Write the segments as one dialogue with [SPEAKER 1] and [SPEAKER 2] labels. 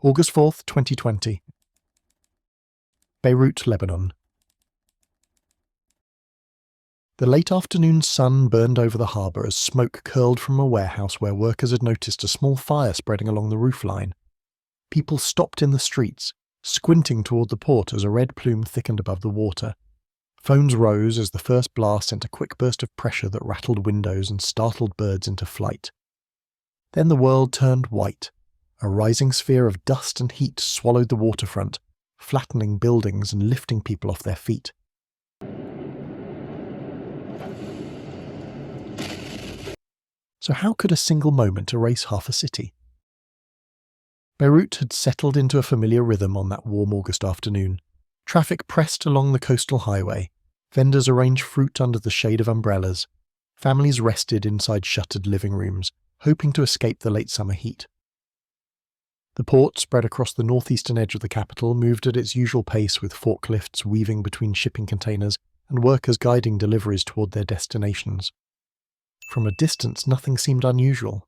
[SPEAKER 1] August 4th, 2020. Beirut, Lebanon. The late afternoon sun burned over the harbour as smoke curled from a warehouse where workers had noticed a small fire spreading along the roofline. People stopped in the streets, squinting toward the port as a red plume thickened above the water. Phones rose as the first blast sent a quick burst of pressure that rattled windows and startled birds into flight. Then the world turned white. A rising sphere of dust and heat swallowed the waterfront, flattening buildings and lifting people off their feet. So how could a single moment erase half a city? Beirut had settled into a familiar rhythm on that warm August afternoon. Traffic pressed along the coastal highway. Vendors arranged fruit under the shade of umbrellas. Families rested inside shuttered living rooms, hoping to escape the late summer heat. The port, spread across the northeastern edge of the capital, moved at its usual pace with forklifts weaving between shipping containers and workers guiding deliveries toward their destinations. From a distance, nothing seemed unusual.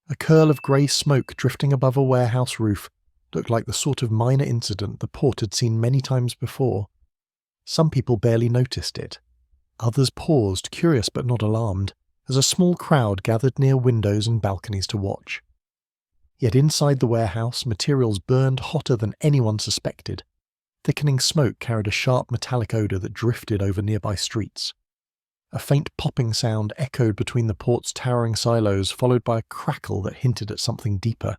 [SPEAKER 1] A curl of grey smoke drifting above a warehouse roof looked like the sort of minor incident the port had seen many times before. Some people barely noticed it. Others paused, curious but not alarmed, as a small crowd gathered near windows and balconies to watch. Yet inside the warehouse, materials burned hotter than anyone suspected. Thickening smoke carried a sharp metallic odour that drifted over nearby streets. A faint popping sound echoed between the port's towering silos, followed by a crackle that hinted at something deeper.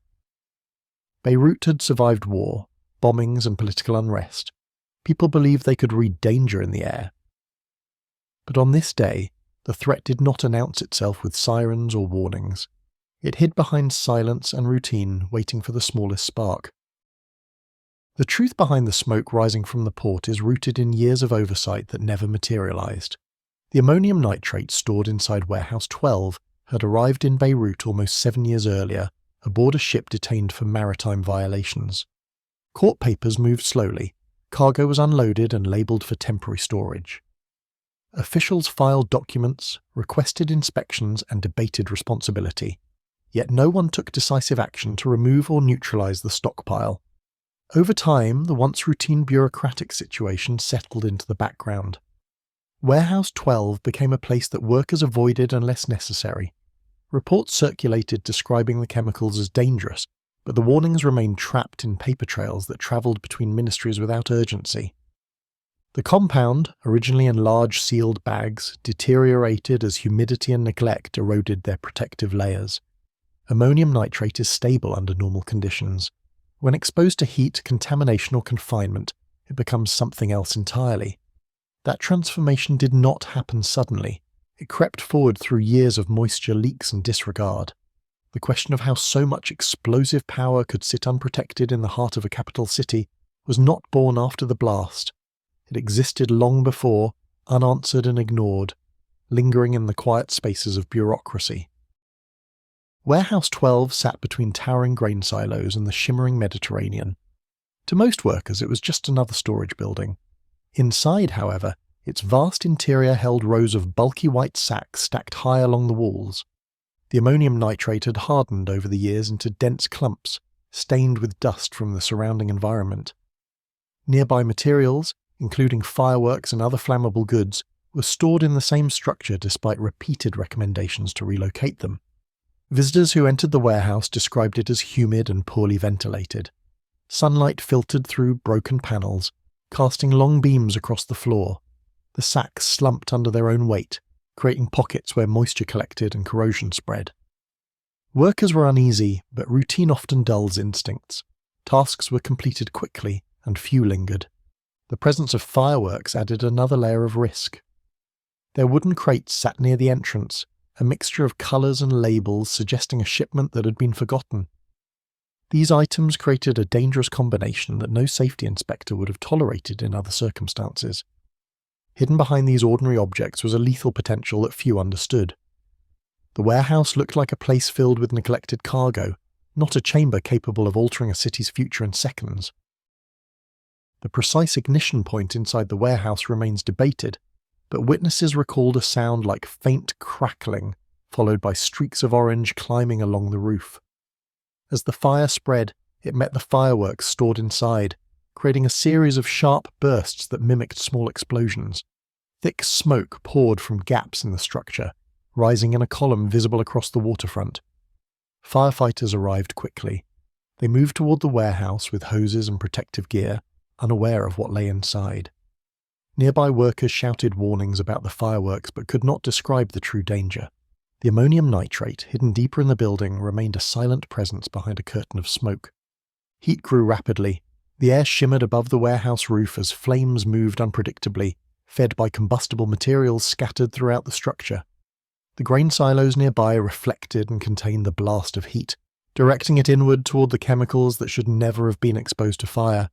[SPEAKER 1] Beirut had survived war, bombings and political unrest. People believed they could read danger in the air. But on this day, the threat did not announce itself with sirens or warnings. It hid behind silence and routine, waiting for the smallest spark. The truth behind the smoke rising from the port is rooted in years of oversight that never materialized. The ammonium nitrate stored inside Warehouse 12 had arrived in Beirut almost 7 years earlier, aboard a ship detained for maritime violations. Court papers moved slowly. Cargo was unloaded and labelled for temporary storage. Officials filed documents, requested inspections, and debated responsibility. Yet no one took decisive action to remove or neutralise the stockpile. Over time, the once routine bureaucratic situation settled into the background. Warehouse 12 became a place that workers avoided unless necessary. Reports circulated describing the chemicals as dangerous, but the warnings remained trapped in paper trails that travelled between ministries without urgency. The compound, originally in large sealed bags, deteriorated as humidity and neglect eroded their protective layers. Ammonium nitrate is stable under normal conditions. When exposed to heat, contamination or confinement, it becomes something else entirely. That transformation did not happen suddenly. It crept forward through years of moisture leaks and disregard. The question of how so much explosive power could sit unprotected in the heart of a capital city was not born after the blast. It existed long before, unanswered and ignored, lingering in the quiet spaces of bureaucracy. Warehouse 12 sat between towering grain silos and the shimmering Mediterranean. To most workers, it was just another storage building. Inside, however, its vast interior held rows of bulky white sacks stacked high along the walls. The ammonium nitrate had hardened over the years into dense clumps, stained with dust from the surrounding environment. Nearby materials, including fireworks and other flammable goods, were stored in the same structure despite repeated recommendations to relocate them. Visitors who entered the warehouse described it as humid and poorly ventilated. Sunlight filtered through broken panels, casting long beams across the floor. The sacks slumped under their own weight, creating pockets where moisture collected and corrosion spread. Workers were uneasy, but routine often dulls instincts. Tasks were completed quickly, and few lingered. The presence of fireworks added another layer of risk. Their wooden crates sat near the entrance, a mixture of colours and labels suggesting a shipment that had been forgotten. These items created a dangerous combination that no safety inspector would have tolerated in other circumstances. Hidden behind these ordinary objects was a lethal potential that few understood. The warehouse looked like a place filled with neglected cargo, not a chamber capable of altering a city's future in seconds. The precise ignition point inside the warehouse remains debated, but witnesses recalled a sound like faint crackling, followed by streaks of orange climbing along the roof. As the fire spread, It met the fireworks stored inside, creating a series of sharp bursts that mimicked small explosions. Thick smoke poured from gaps in the structure, rising in a column visible across the waterfront. Firefighters arrived quickly. They moved toward the warehouse with hoses and protective gear, unaware of what lay inside. Nearby workers shouted warnings about the fireworks but could not describe the true danger. The ammonium nitrate, hidden deeper in the building, remained a silent presence behind a curtain of smoke. Heat grew rapidly. The air shimmered above the warehouse roof as flames moved unpredictably, fed by combustible materials scattered throughout the structure. The grain silos nearby reflected and contained the blast of heat, directing it inward toward the chemicals that should never have been exposed to fire.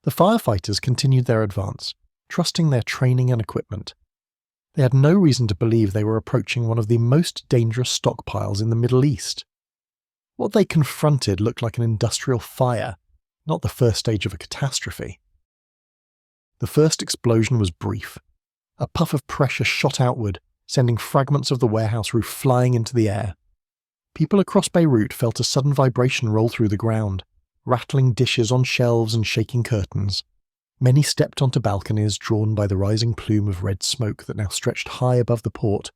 [SPEAKER 1] The firefighters continued their advance, trusting their training and equipment. They had no reason to believe they were approaching one of the most dangerous stockpiles in the Middle East. What they confronted looked like an industrial fire, not the first stage of a catastrophe. The first explosion was brief. A puff of pressure shot outward, sending fragments of the warehouse roof flying into the air. People across Beirut felt a sudden vibration roll through the ground, rattling dishes on shelves and shaking curtains. Many stepped onto balconies drawn by the rising plume of red smoke that now stretched high above the port.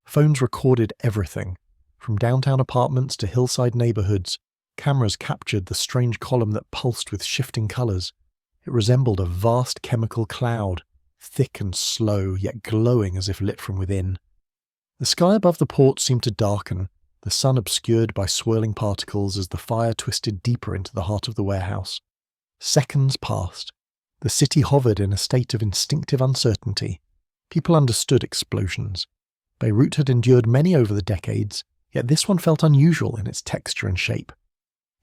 [SPEAKER 1] Phones recorded everything. From downtown apartments to hillside neighborhoods, cameras captured the strange column that pulsed with shifting colors. It resembled a vast chemical cloud, thick and slow, yet glowing as if lit from within. The sky above the port seemed to darken, the sun obscured by swirling particles as the fire twisted deeper into the heart of the warehouse. Seconds passed. The city hovered in a state of instinctive uncertainty. People understood explosions. Beirut had endured many over the decades, yet this one felt unusual in its texture and shape.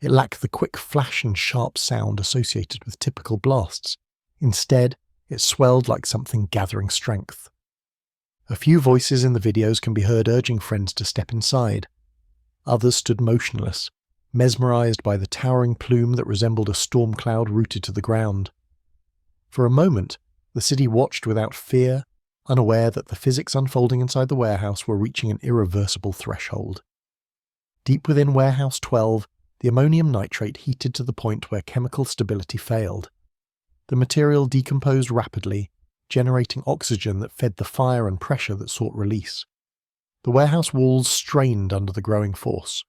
[SPEAKER 1] It lacked the quick flash and sharp sound associated with typical blasts. Instead, it swelled like something gathering strength. A few voices in the videos can be heard urging friends to step inside. Others stood motionless, mesmerized by the towering plume that resembled a storm cloud rooted to the ground. For a moment, the city watched without fear, unaware that the physics unfolding inside the warehouse were reaching an irreversible threshold. Deep within Warehouse 12, the ammonium nitrate heated to the point where chemical stability failed. The material decomposed rapidly, generating oxygen that fed the fire and pressure that sought release. The warehouse walls strained under the growing force.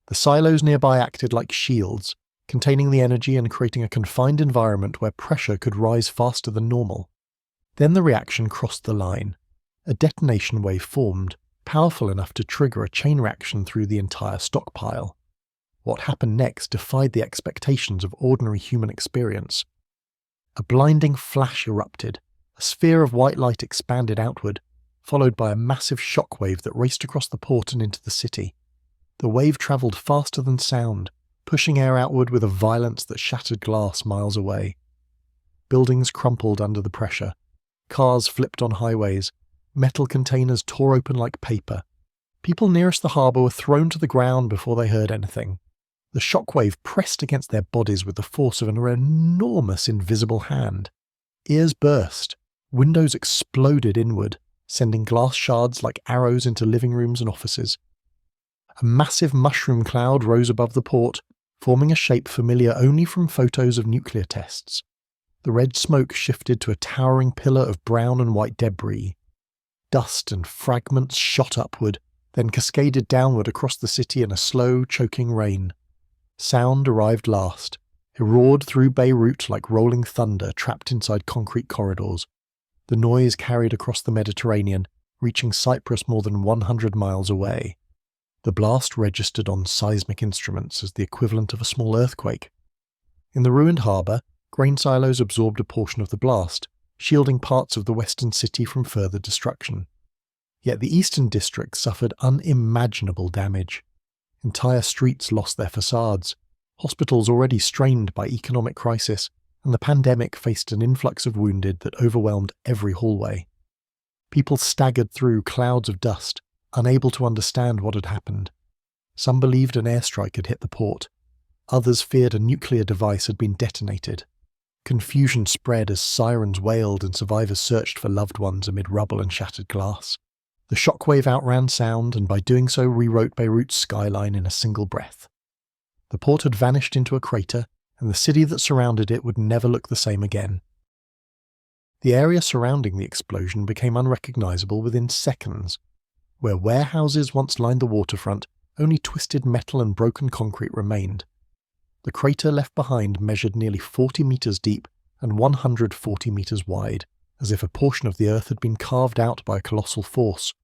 [SPEAKER 1] The silos nearby acted like shields, containing the energy and creating a confined environment where pressure could rise faster than normal. Then the reaction crossed the line. A detonation wave formed, powerful enough to trigger a chain reaction through the entire stockpile. What happened next defied the expectations of ordinary human experience. A blinding flash erupted. A sphere of white light expanded outward, followed by a massive shockwave that raced across the port and into the city. The wave travelled faster than sound, pushing air outward with a violence that shattered glass miles away. Buildings crumpled under the pressure. Cars flipped on highways. Metal containers tore open like paper. People nearest the harbour were thrown to the ground before they heard anything. The shockwave pressed against their bodies with the force of an enormous invisible hand. Ears burst. Windows exploded inward, sending glass shards like arrows into living rooms and offices. A massive mushroom cloud rose above the port, forming a shape familiar only from photos of nuclear tests. The red smoke shifted to a towering pillar of brown and white debris. Dust and fragments shot upward, then cascaded downward across the city in a slow, choking rain. Sound arrived last. It roared through Beirut like rolling thunder trapped inside concrete corridors. The noise carried across the Mediterranean, reaching Cyprus more than 100 miles away. The blast registered on seismic instruments as the equivalent of a small earthquake. In the ruined harbour, grain silos absorbed a portion of the blast, shielding parts of the western city from further destruction. Yet the eastern district suffered unimaginable damage. Entire streets lost their facades. Hospitals already strained by economic crisis, and the pandemic faced an influx of wounded that overwhelmed every hallway. People staggered through clouds of dust, unable to understand what had happened. Some believed an airstrike had hit the port. Others feared a nuclear device had been detonated. Confusion spread as sirens wailed and survivors searched for loved ones amid rubble and shattered glass. The shockwave outran sound and by doing so rewrote Beirut's skyline in a single breath. The port had vanished into a crater, and the city that surrounded it would never look the same again. The area surrounding the explosion became unrecognizable within seconds. Where warehouses once lined the waterfront, only twisted metal and broken concrete remained. The crater left behind measured nearly 40 meters deep and 140 meters wide, as if a portion of the earth had been carved out by a colossal force.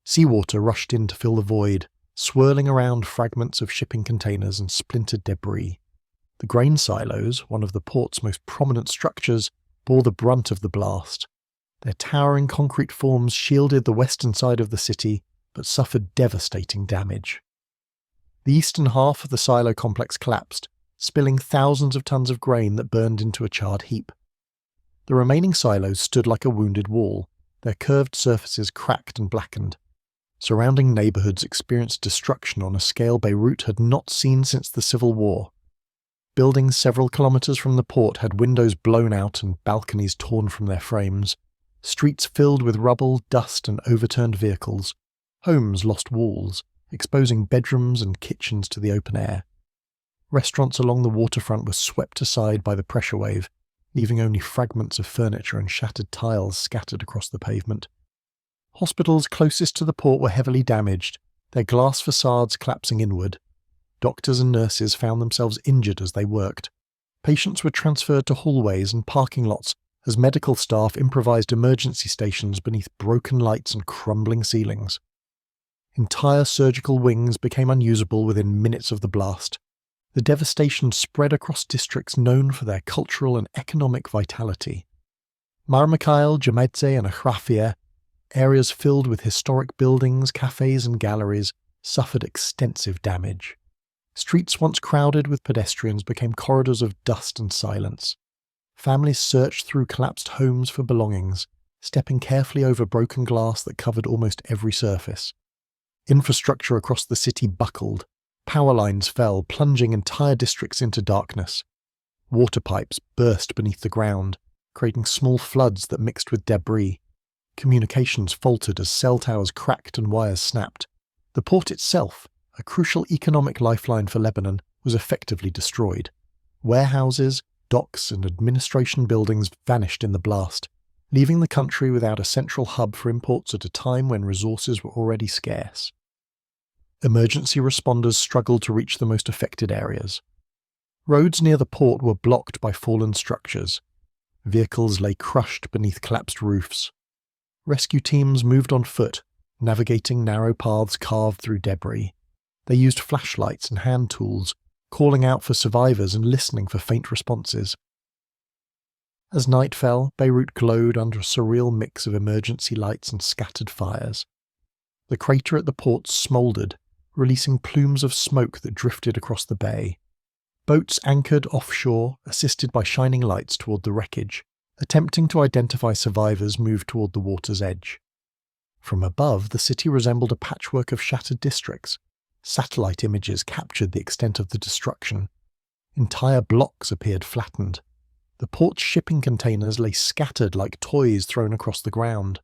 [SPEAKER 1] Seawater rushed in to fill the void, swirling around fragments of shipping containers and splintered debris. The grain silos, one of the port's most prominent structures, bore the brunt of the blast. Their towering concrete forms shielded the western side of the city, but suffered devastating damage. The eastern half of the silo complex collapsed, spilling thousands of tons of grain that burned into a charred heap. The remaining silos stood like a wounded wall, their curved surfaces cracked and blackened. Surrounding neighborhoods experienced destruction on a scale Beirut had not seen since the Civil War. Buildings several kilometers from the port had windows blown out and balconies torn from their frames. Streets filled with rubble, dust, and overturned vehicles. Homes lost walls, exposing bedrooms and kitchens to the open air. Restaurants along the waterfront were swept aside by the pressure wave, leaving only fragments of furniture and shattered tiles scattered across the pavement. Hospitals closest to the port were heavily damaged, their glass facades collapsing inward. Doctors and nurses found themselves injured as they worked. Patients were transferred to hallways and parking lots as medical staff improvised emergency stations beneath broken lights and crumbling ceilings. Entire surgical wings became unusable within minutes of the blast. The devastation spread across districts known for their cultural and economic vitality. Mar Mikhail, Jamedze, and Akhrafia, areas filled with historic buildings, cafes, and galleries, suffered extensive damage. Streets once crowded with pedestrians became corridors of dust and silence. Families searched through collapsed homes for belongings, stepping carefully over broken glass that covered almost every surface. Infrastructure across the city buckled. Power lines fell, plunging entire districts into darkness. Water pipes burst beneath the ground, creating small floods that mixed with debris. Communications faltered as cell towers cracked and wires snapped. The port itself, a crucial economic lifeline for Lebanon, was effectively destroyed. Warehouses, docks, and administration buildings vanished in the blast, leaving the country without a central hub for imports at a time when resources were already scarce. Emergency responders struggled to reach the most affected areas. Roads near the port were blocked by fallen structures. Vehicles lay crushed beneath collapsed roofs. Rescue teams moved on foot, navigating narrow paths carved through debris. They used flashlights and hand tools, calling out for survivors and listening for faint responses. As night fell, Beirut glowed under a surreal mix of emergency lights and scattered fires. The crater at the port smouldered, releasing plumes of smoke that drifted across the bay. Boats anchored offshore, assisted by shining lights toward the wreckage, attempting to identify survivors moved toward the water's edge. From above, the city resembled a patchwork of shattered districts. Satellite images captured the extent of the destruction. Entire blocks appeared flattened. The port's shipping containers lay scattered like toys thrown across the ground.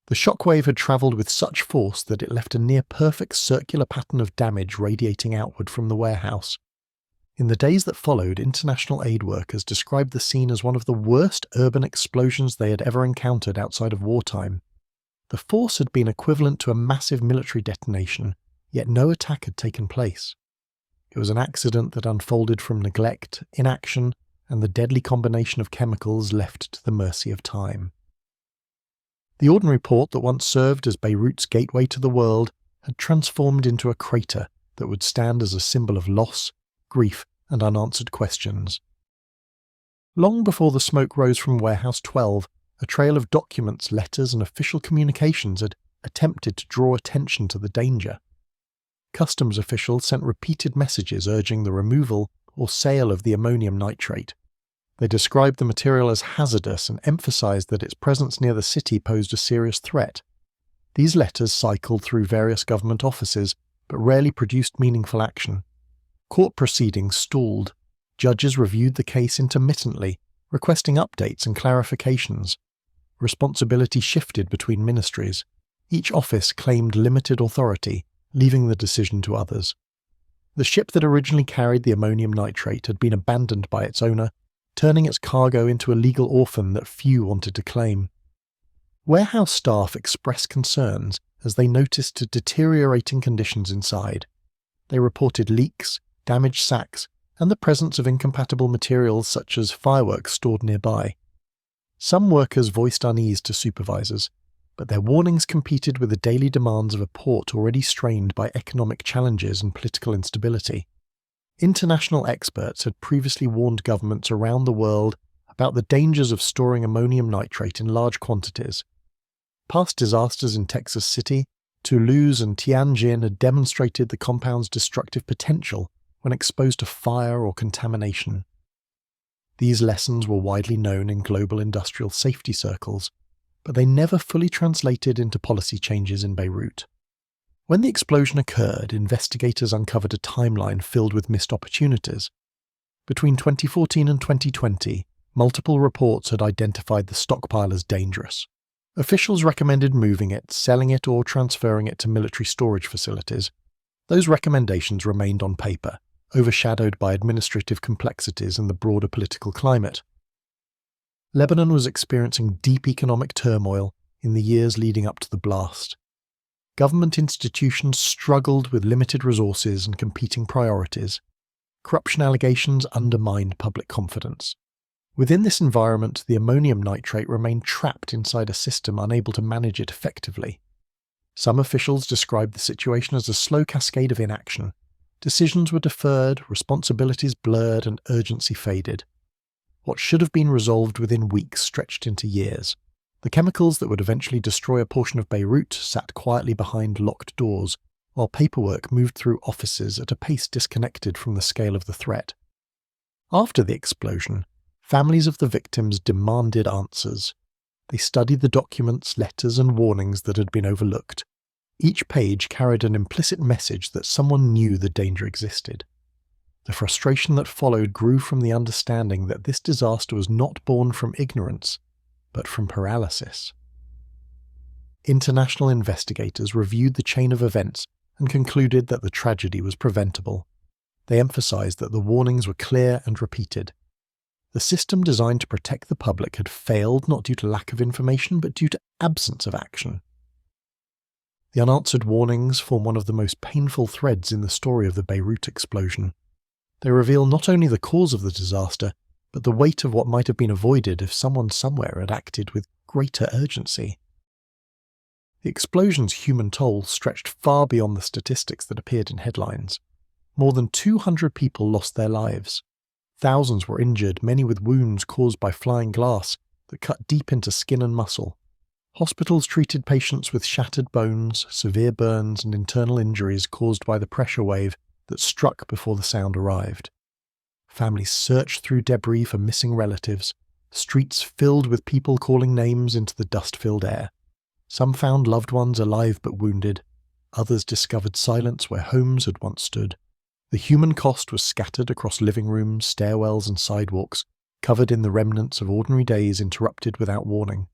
[SPEAKER 1] The shockwave had travelled with such force that it left a near-perfect circular pattern of damage radiating outward from the warehouse. In the days that followed, international aid workers described the scene as one of the worst urban explosions they had ever encountered outside of wartime. The force had been equivalent to a massive military detonation, yet no attack had taken place. It was an accident that unfolded from neglect, inaction, and the deadly combination of chemicals left to the mercy of time. The ordinary port that once served as Beirut's gateway to the world had transformed into a crater that would stand as a symbol of loss, grief, and unanswered questions. Long before the smoke rose from Warehouse 12, a trail of documents, letters, and official communications had attempted to draw attention to the danger. Customs officials sent repeated messages urging the removal or sale of the ammonium nitrate. They described the material as hazardous and emphasized that its presence near the city posed a serious threat. These letters cycled through various government offices, but rarely produced meaningful action. Court proceedings stalled. Judges reviewed the case intermittently, requesting updates and clarifications. Responsibility shifted between ministries. Each office claimed limited authority, leaving the decision to others. The ship that originally carried the ammonium nitrate had been abandoned by its owner, turning its cargo into a legal orphan that few wanted to claim. Warehouse staff expressed concerns as they noticed deteriorating conditions inside. They reported leaks, damaged sacks, and the presence of incompatible materials such as fireworks stored nearby. Some workers voiced unease to supervisors, but their warnings competed with the daily demands of a port already strained by economic challenges and political instability. International experts had previously warned governments around the world about the dangers of storing ammonium nitrate in large quantities. Past disasters in Texas City, Toulouse and Tianjin had demonstrated the compound's destructive potential when exposed to fire or contamination. These lessons were widely known in global industrial safety circles, but they never fully translated into policy changes in Beirut. When the explosion occurred, investigators uncovered a timeline filled with missed opportunities. Between 2014 and 2020, multiple reports had identified the stockpile as dangerous. Officials recommended moving it, selling it, or transferring it to military storage facilities. Those recommendations remained on paper, overshadowed by administrative complexities and the broader political climate. Lebanon was experiencing deep economic turmoil in the years leading up to the blast. Government institutions struggled with limited resources and competing priorities. Corruption allegations undermined public confidence. Within this environment, the ammonium nitrate remained trapped inside a system unable to manage it effectively. Some officials described the situation as a slow cascade of inaction. Decisions were deferred, responsibilities blurred, and urgency faded. What should have been resolved within weeks stretched into years. The chemicals that would eventually destroy a portion of Beirut sat quietly behind locked doors, while paperwork moved through offices at a pace disconnected from the scale of the threat. After the explosion, families of the victims demanded answers. They studied the documents, letters, and warnings that had been overlooked. Each page carried an implicit message that someone knew the danger existed. The frustration that followed grew from the understanding that this disaster was not born from ignorance, but from paralysis. International investigators reviewed the chain of events and concluded that the tragedy was preventable. They emphasized that the warnings were clear and repeated. The system designed to protect the public had failed not due to lack of information, but due to absence of action. The unanswered warnings form one of the most painful threads in the story of the Beirut explosion. They reveal not only the cause of the disaster, but the weight of what might have been avoided if someone somewhere had acted with greater urgency. The explosion's human toll stretched far beyond the statistics that appeared in headlines. More than 200 people lost their lives. Thousands were injured, many with wounds caused by flying glass that cut deep into skin and muscle. Hospitals treated patients with shattered bones, severe burns, and internal injuries caused by the pressure wave that struck before the sound arrived. Families searched through debris for missing relatives, streets filled with people calling names into the dust-filled air. Some found loved ones alive but wounded, others discovered silence where homes had once stood. The human cost was scattered across living rooms, stairwells, and sidewalks, covered in the remnants of ordinary days interrupted without warning.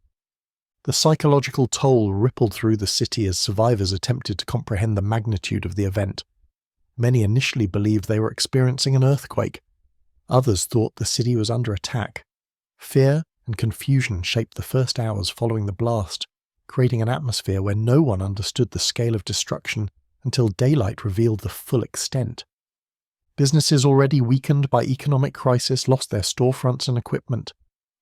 [SPEAKER 1] The psychological toll rippled through the city as survivors attempted to comprehend the magnitude of the event. Many initially believed they were experiencing an earthquake. Others thought the city was under attack. Fear and confusion shaped the first hours following the blast, creating an atmosphere where no one understood the scale of destruction until daylight revealed the full extent. Businesses already weakened by economic crisis lost their storefronts and equipment.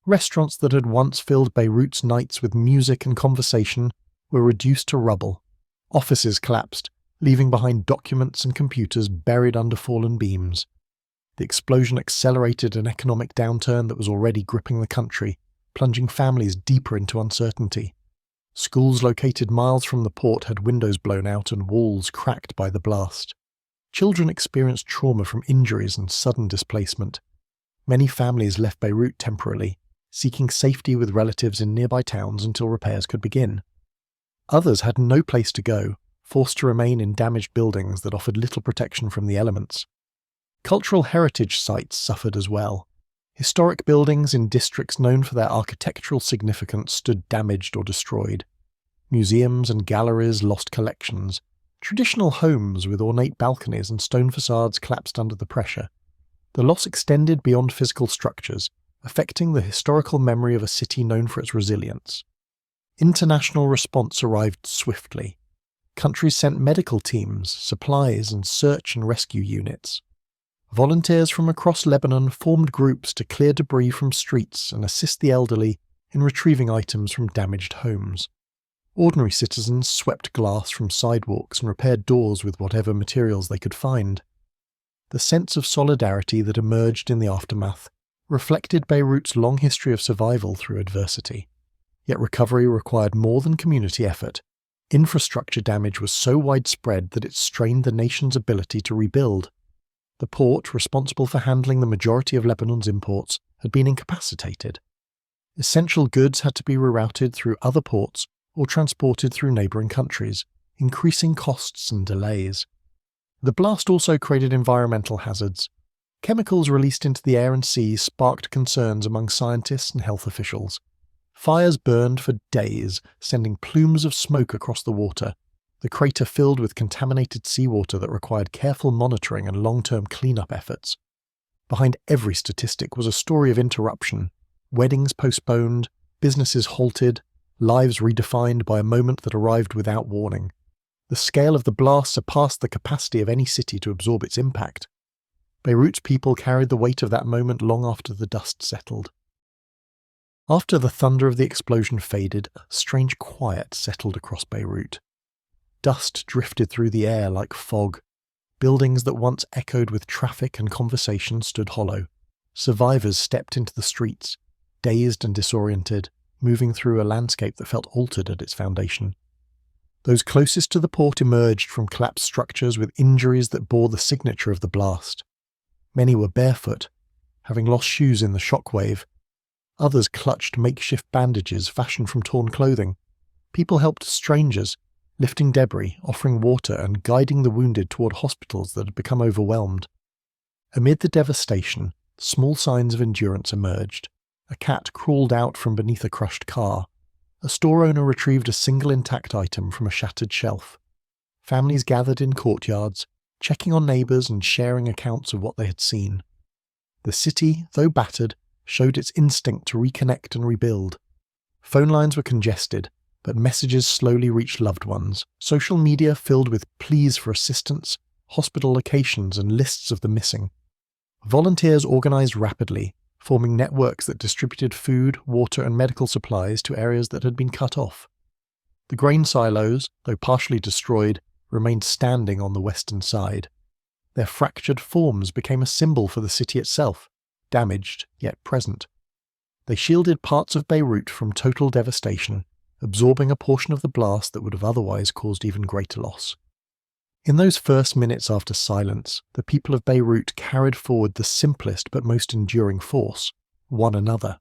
[SPEAKER 1] Restaurants that had once filled Beirut's nights with music and conversation were reduced to rubble. Offices collapsed, leaving behind documents and computers buried under fallen beams. The explosion accelerated an economic downturn that was already gripping the country, plunging families deeper into uncertainty. Schools located miles from the port had windows blown out and walls cracked by the blast. Children experienced trauma from injuries and sudden displacement. Many families left Beirut temporarily, seeking safety with relatives in nearby towns until repairs could begin. Others had no place to go, forced to remain in damaged buildings that offered little protection from the elements. Cultural heritage sites suffered as well. Historic buildings in districts known for their architectural significance stood damaged or destroyed. Museums and galleries lost collections. Traditional homes with ornate balconies and stone facades collapsed under the pressure. The loss extended beyond physical structures, affecting the historical memory of a city known for its resilience. International response arrived swiftly. Countries sent medical teams, supplies, and search and rescue units. Volunteers from across Lebanon formed groups to clear debris from streets and assist the elderly in retrieving items from damaged homes. Ordinary citizens swept glass from sidewalks and repaired doors with whatever materials they could find. The sense of solidarity that emerged in the aftermath reflected Beirut's long history of survival through adversity. Yet recovery required more than community effort. Infrastructure damage was so widespread that it strained the nation's ability to rebuild. The port, responsible for handling the majority of Lebanon's imports, had been incapacitated. Essential goods had to be rerouted through other ports or transported through neighbouring countries, increasing costs and delays. The blast also created environmental hazards. Chemicals released into the air and sea sparked concerns among scientists and health officials. Fires burned for days, sending plumes of smoke across the water, the crater filled with contaminated seawater that required careful monitoring and long-term cleanup efforts. Behind every statistic was a story of interruption: weddings postponed, businesses halted, lives redefined by a moment that arrived without warning. The scale of the blast surpassed the capacity of any city to absorb its impact. Beirut's people carried the weight of that moment long after the dust settled. After the thunder of the explosion faded, a strange quiet settled across Beirut. Dust drifted through the air like fog. Buildings that once echoed with traffic and conversation stood hollow. Survivors stepped into the streets, dazed and disoriented, moving through a landscape that felt altered at its foundation. Those closest to the port emerged from collapsed structures with injuries that bore the signature of the blast. Many were barefoot, having lost shoes in the shockwave. Others clutched makeshift bandages fashioned from torn clothing. People helped strangers, lifting debris, offering water, and guiding the wounded toward hospitals that had become overwhelmed. Amid the devastation, small signs of endurance emerged. A cat crawled out from beneath a crushed car. A store owner retrieved a single intact item from a shattered shelf. Families gathered in courtyards, checking on neighbours and sharing accounts of what they had seen. The city, though battered, showed its instinct to reconnect and rebuild. Phone lines were congested, but messages slowly reached loved ones. Social media filled with pleas for assistance, hospital locations, and lists of the missing. Volunteers organised rapidly, forming networks that distributed food, water, and medical supplies to areas that had been cut off. The grain silos, though partially destroyed, remained standing on the western side. Their fractured forms became a symbol for the city itself, damaged yet present. They shielded parts of Beirut from total devastation, absorbing a portion of the blast that would have otherwise caused even greater loss. In those first minutes after silence, the people of Beirut carried forward the simplest but most enduring force: one another.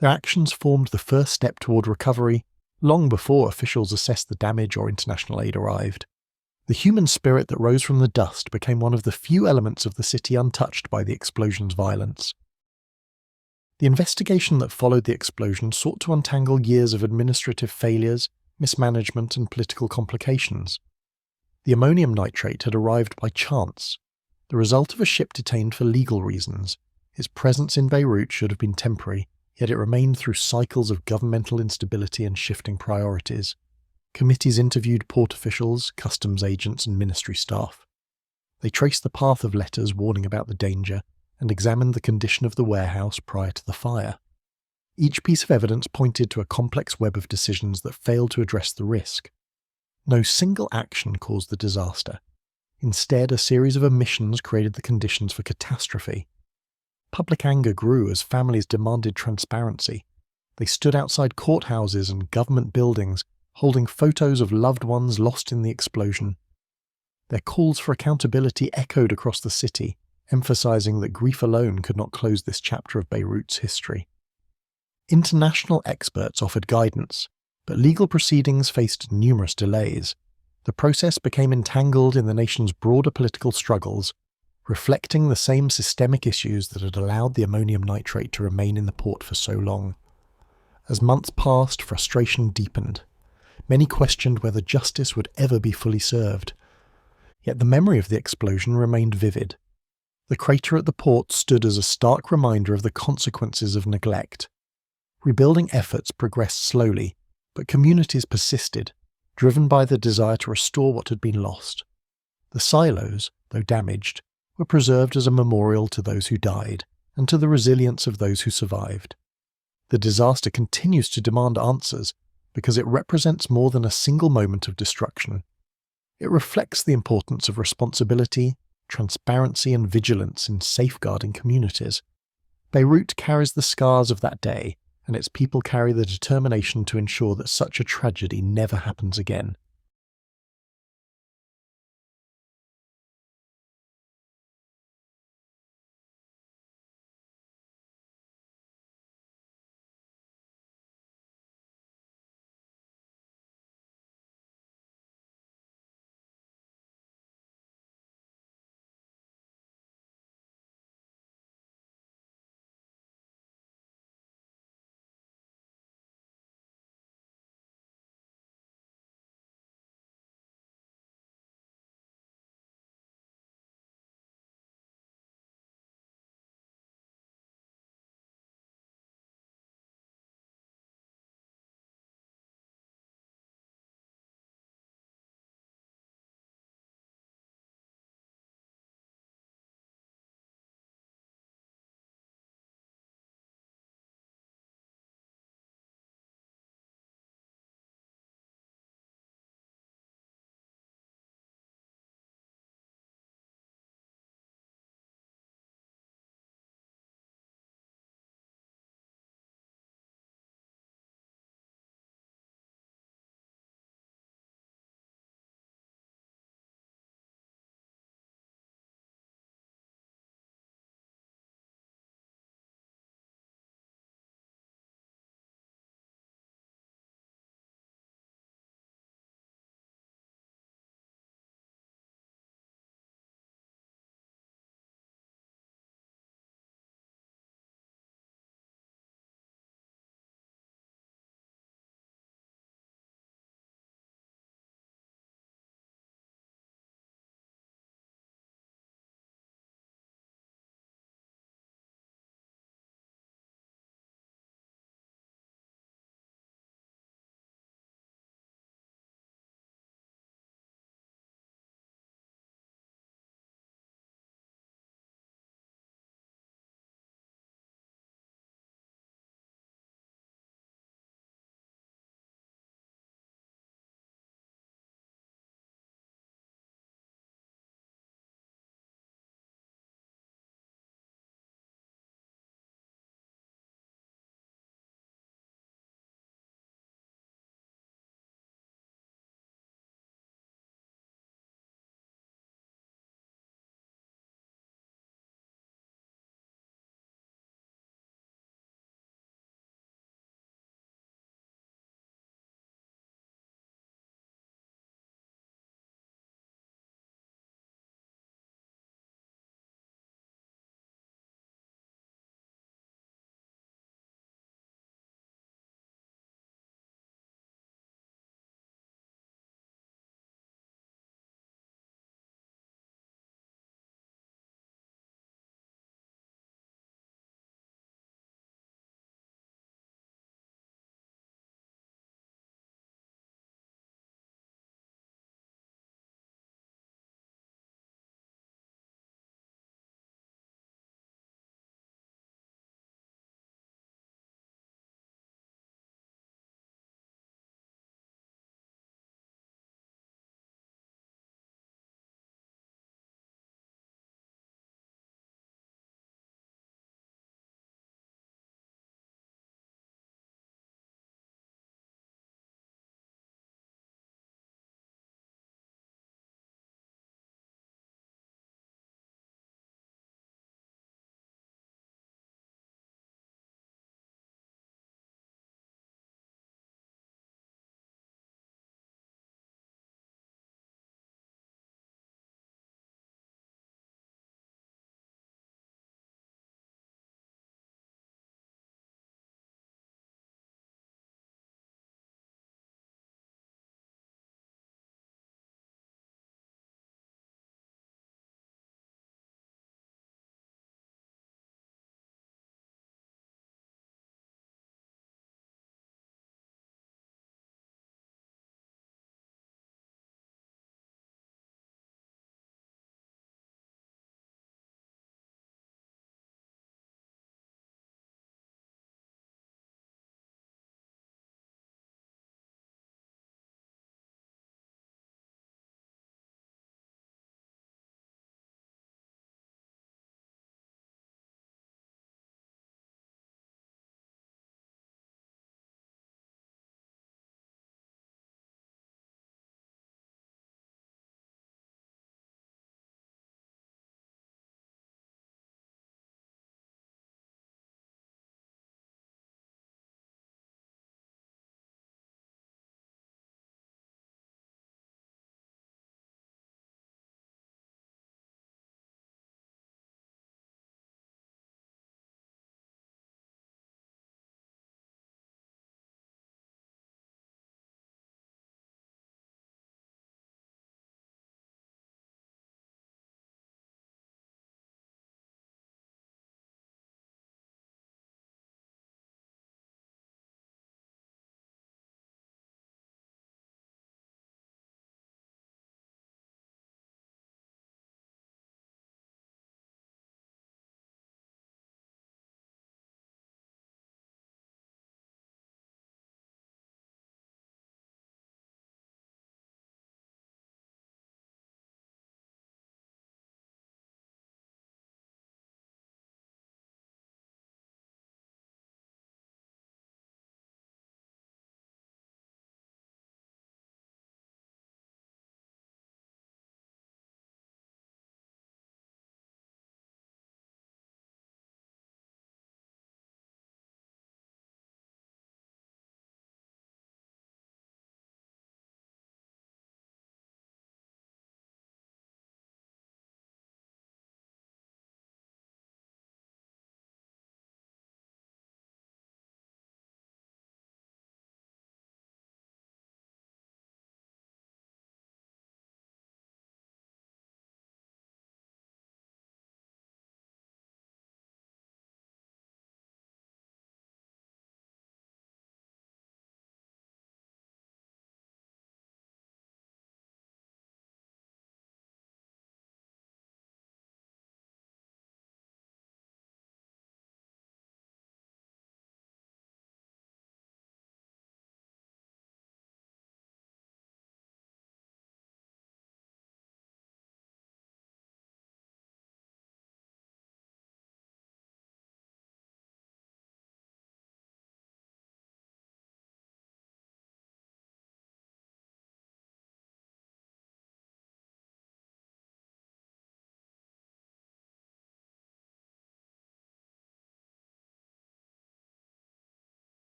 [SPEAKER 1] Their actions formed the first step toward recovery, long before officials assessed the damage or international aid arrived. The human spirit that rose from the dust became one of the few elements of the city untouched by the explosion's violence. The investigation that followed the explosion sought to untangle years of administrative failures, mismanagement, and political complications. The ammonium nitrate had arrived by chance, the result of a ship detained for legal reasons. Its presence in Beirut should have been temporary, yet it remained through cycles of governmental instability and shifting priorities. Committees interviewed port officials, customs agents, and ministry staff. They traced the path of letters warning about the danger and examined the condition of the warehouse prior to the fire. Each piece of evidence pointed to a complex web of decisions that failed to address the risk. No single action caused the disaster. Instead, a series of omissions created the conditions for catastrophe. Public anger grew as families demanded transparency. They stood outside courthouses and government buildings, holding photos of loved ones lost in the explosion. Their calls for accountability echoed across the city, emphasizing that grief alone could not close this chapter of Beirut's history. International experts offered guidance, but legal proceedings faced numerous delays. The process became entangled in the nation's broader political struggles, reflecting the same systemic issues that had allowed the ammonium nitrate to remain in the port for so long. As months passed, frustration deepened. Many questioned whether justice would ever be fully served. Yet the memory of the explosion remained vivid. The crater at the port stood as a stark reminder of the consequences of neglect. Rebuilding efforts progressed slowly, but communities persisted, driven by the desire to restore what had been lost. The silos, though damaged, were preserved as a memorial to those who died and to the resilience of those who survived. The disaster continues to demand answers because it represents more than a single moment of destruction. It reflects the importance of responsibility, transparency and vigilance in safeguarding communities. Beirut carries the scars of that day, and its people carry the determination to ensure that such a tragedy never happens again.